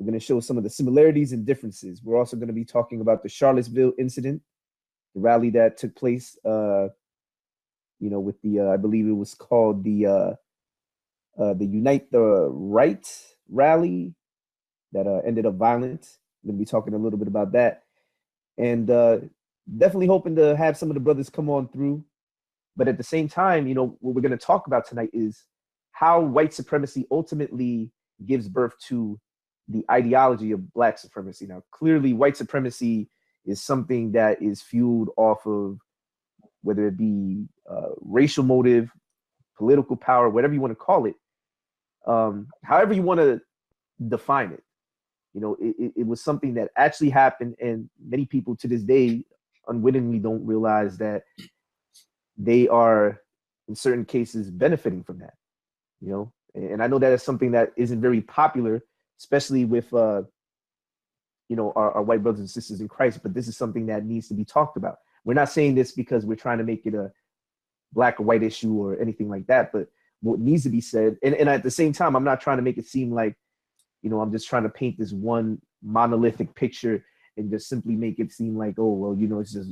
We're going to show some of the similarities and differences. We're also going to be talking about the Charlottesville incident, the rally that took place, with the, I believe it was called the Unite the Right rally that ended up violent. We're going to be talking a little bit about that. And definitely hoping to have some of the brothers come on through. But at the same time, what we're going to talk about tonight is how white supremacy ultimately gives birth to the ideology of Black supremacy. Now, clearly, white supremacy is something that is fueled off of whether it be racial motive, political power, whatever you want to call it, however you want to define it. It was something that actually happened, and many people to this day unwittingly don't realize that they are, in certain cases, benefiting from that. And I know that is something that isn't very popular, especially with our white brothers and sisters in Christ, but this is something that needs to be talked about. We're not saying this because we're trying to make it a black or white issue or anything like that, but what needs to be said, and at the same time, I'm not trying to make it seem like, I'm just trying to paint this one monolithic picture and just simply make it seem like, oh, well, it's just,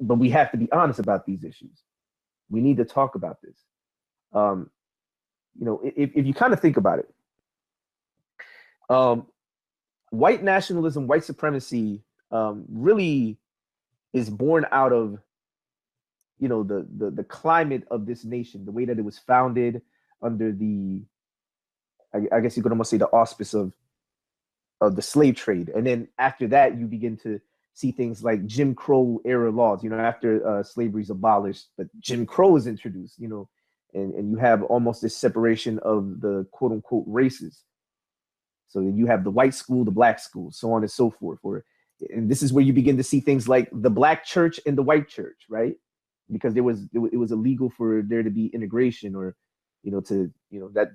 but we have to be honest about these issues. We need to talk about this. If you kind of think about it, white nationalism, white supremacy really is born out of, the climate of this nation, the way that it was founded under the, I guess you could almost say, the auspice of the slave trade. And then after that, you begin to see things like Jim Crow era laws, after slavery is abolished, but Jim Crow is introduced, and you have almost this separation of the quote unquote races. So you have the white school, the black school, so on and so forth. And this is where you begin to see things like the black church and the white church, right? Because it was illegal for there to be integration, or that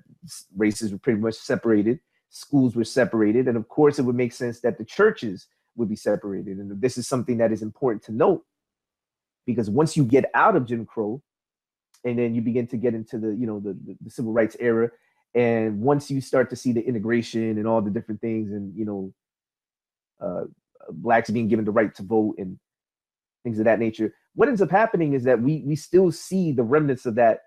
races were pretty much separated, schools were separated, and of course it would make sense that the churches would be separated. And this is something that is important to note, because once you get out of Jim Crow, and then you begin to get into the civil rights era, and once you start to see the integration and all the different things, and blacks being given the right to vote and things of that nature, what ends up happening is that we still see the remnants of that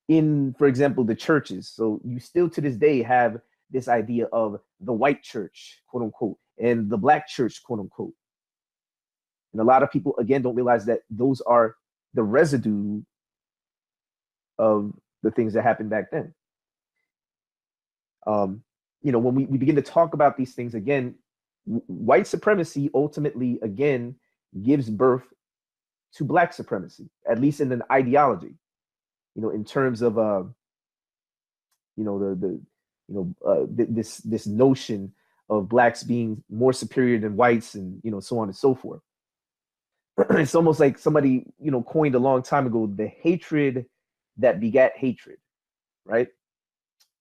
in, for example, the churches. So you still to this day have this idea of the white church, quote unquote, and the black church, quote unquote. And a lot of people, again, don't realize that those are the residue of the things that happened back then. When we begin to talk about these things, again, white supremacy ultimately, again, gives birth to black supremacy, at least in an ideology, in terms of, this notion of blacks being more superior than whites, and, so on and so forth. It's almost like somebody, coined a long time ago, the hatred that begat hatred, right?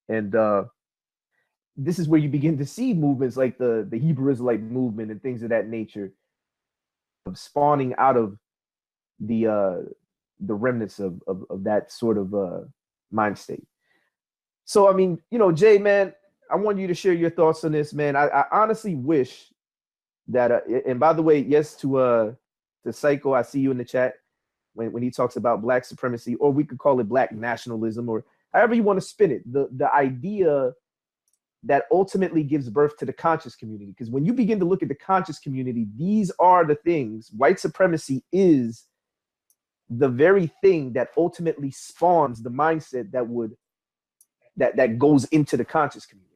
And this is where you begin to see movements like the Hebrew Israelite movement and things of that nature, of spawning out of the remnants of that sort of mind state. So, I mean, Jay, man, I want you to share your thoughts on this, man. I honestly wish that, and by the way, yes, to Psycho, I see you in the chat when he talks about black supremacy, or we could call it black nationalism, or however you want to spin it. The idea that ultimately gives birth to the conscious community. Because when you begin to look at the conscious community, these are the things. White supremacy is the very thing that ultimately spawns the mindset that goes into the conscious community.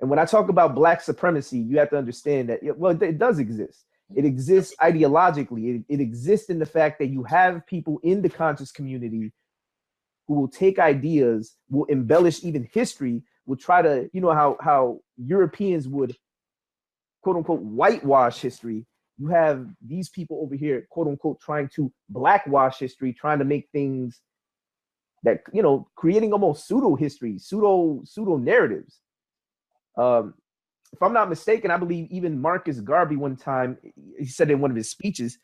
And when I talk about black supremacy, you have to understand that, well, it does exist. It exists ideologically. It exists in the fact that you have people in the conscious community who will take ideas, will embellish even history, will try to, how Europeans would, quote unquote, whitewash history. You have these people over here, quote unquote, trying to blackwash history, trying to make things that, creating almost pseudo history, pseudo narratives. If I'm not mistaken, I believe even Marcus Garvey one time, he said in one of his speeches,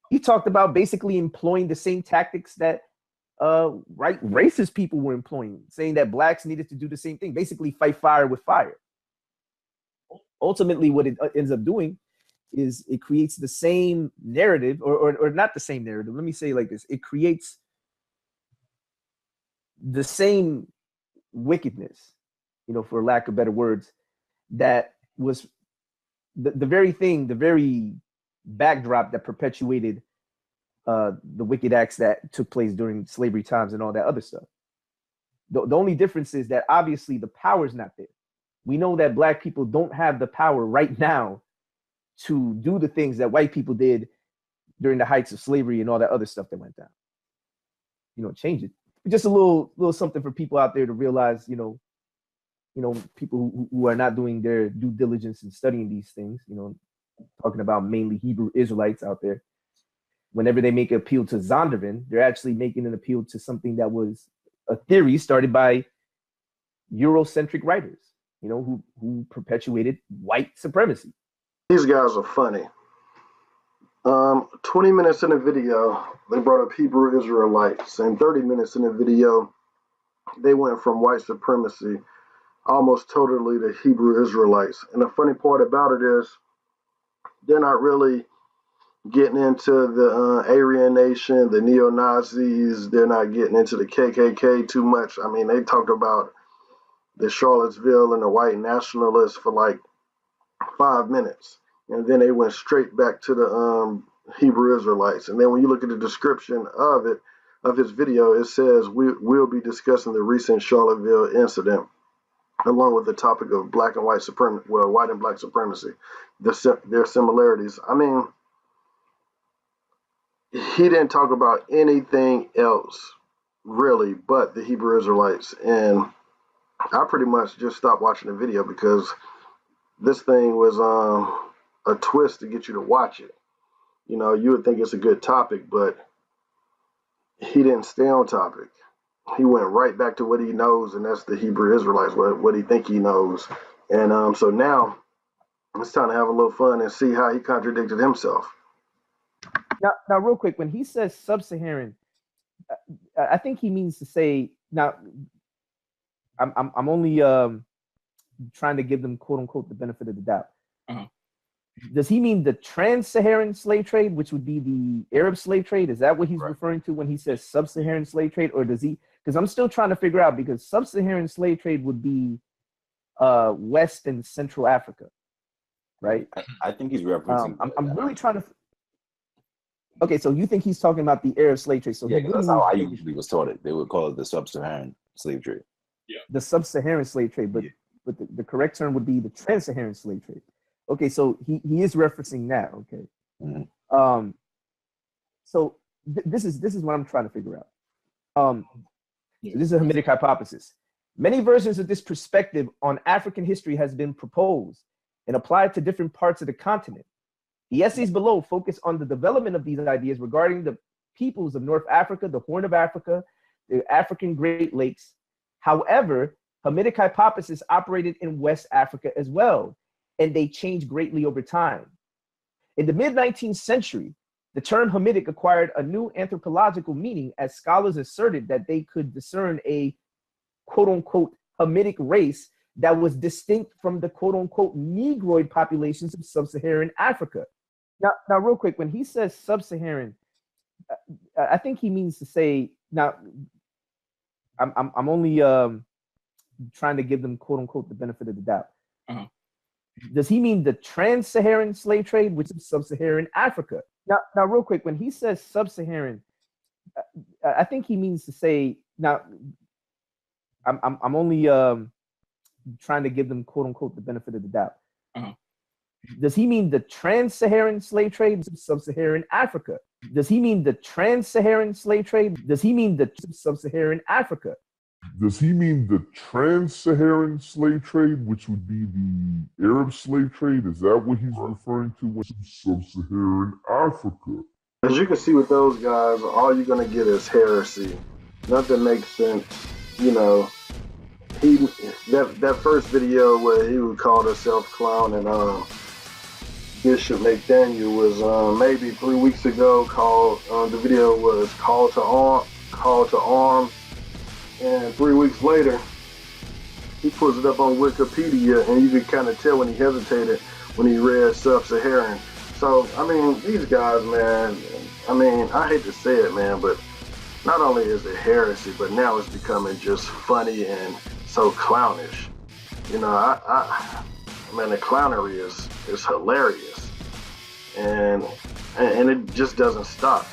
he talked about basically employing the same tactics that right, racist people were employing, saying that blacks needed to do the same thing, basically fight fire with fire. Ultimately, what it ends up doing is it creates the same narrative, or not the same narrative. Let me say it like this: it creates the same wickedness, for lack of better words, that was the very thing, the very backdrop that perpetuated the wicked acts that took place during slavery times and all that other stuff. The only difference is that obviously the power is not there. We know that black people don't have the power right now to do the things that white people did during the heights of slavery and all that other stuff that went down. Change it. Just a little something for people out there to realize, people who are not doing their due diligence in studying these things, talking about mainly Hebrew Israelites out there. Whenever they make an appeal to Zondervan, they're actually making an appeal to something that was a theory started by Eurocentric writers, who perpetuated white supremacy. These guys are funny. 20 minutes in the video, they brought up Hebrew Israelites, and 30 minutes in the video, they went from white supremacy almost totally to Hebrew Israelites. And the funny part about it is they're not really getting into the Aryan Nation, the neo-Nazis. They're not getting into the KKK too much. I mean, they talked about the Charlottesville and the white nationalists for like 5 minutes. And then they went straight back to the Hebrew Israelites. And then when you look at the description of it, of his video, it says we'll be discussing the recent Charlottesville incident, along with the topic of black and white supremacy, white and black supremacy, their similarities. I mean, he didn't talk about anything else really but the Hebrew Israelites. And I pretty much just stopped watching the video because this thing was a twist to get you to watch it. You would think it's a good topic, but he didn't stay on topic. He went right back to what he knows, and that's the Hebrew Israelites, what he think he knows. And so now it's time to have a little fun and see how he contradicted himself. Now, real quick, when he says sub-Saharan, I think he means to say. Now, I'm only trying to give them quote unquote the benefit of the doubt. Uh-huh. Does he mean the trans-Saharan slave trade, which would be the Arab slave trade? Is that what he's referring to when he says sub-Saharan slave trade, or does he? Because I'm still trying to figure out, because sub-Saharan slave trade would be West and Central Africa, right? I think he's referencing. I'm really trying to. Okay, so you think he's talking about the Arab slave trade? So yeah, that's how I usually was taught it. They would call it the sub-Saharan slave trade. Yeah, the sub-Saharan slave trade, but the correct term would be the trans-Saharan slave trade. Okay, so he is referencing that. Okay, mm-hmm. So this is what I'm trying to figure out. So this is a Hamitic hypothesis. Many versions of this perspective on African history has been proposed and applied to different parts of the continent. The essays below focus on the development of these ideas regarding the peoples of North Africa, the Horn of Africa, the African Great Lakes. However, Hamitic hypothesis operated in West Africa as well, and they changed greatly over time. In the mid-19th century, the term Hamitic acquired a new anthropological meaning as scholars asserted that they could discern a quote-unquote Hamitic race that was distinct from the quote-unquote Negroid populations of sub-Saharan Africa. Now, real quick, when he says sub-Saharan, I think he means to say, now, I'm only trying to give them quote-unquote the benefit of the doubt. Uh-huh. Does he mean the trans-Saharan slave trade, which is sub-Saharan Africa? Now, real quick, when he says sub-Saharan, I think he means to say, now, I'm only trying to give them quote unquote the benefit of the doubt. Uh-huh. Does he mean the trans-Saharan slave trade, which is sub-Saharan Africa? Does he mean the trans-Saharan slave trade? Does he mean the sub-Saharan Africa? Does he mean the trans-Saharan slave trade, which would be the Arab slave trade? Is that what he's referring to when sub-Saharan Africa? As you can see with those guys, all you're going to get is heresy. Nothing makes sense. That first video where he would call himself clown and Bishop McDaniel was maybe 3 weeks ago. The video was call to call to arms. And 3 weeks later, he puts it up on Wikipedia, and you could kind of tell when he hesitated when he read Sub-Saharan. So, I mean, these guys, man, I mean, I hate to say it, man, but not only is it heresy, but now it's becoming just funny and so clownish. You know, man, the clownery is hilarious. And it just doesn't stop.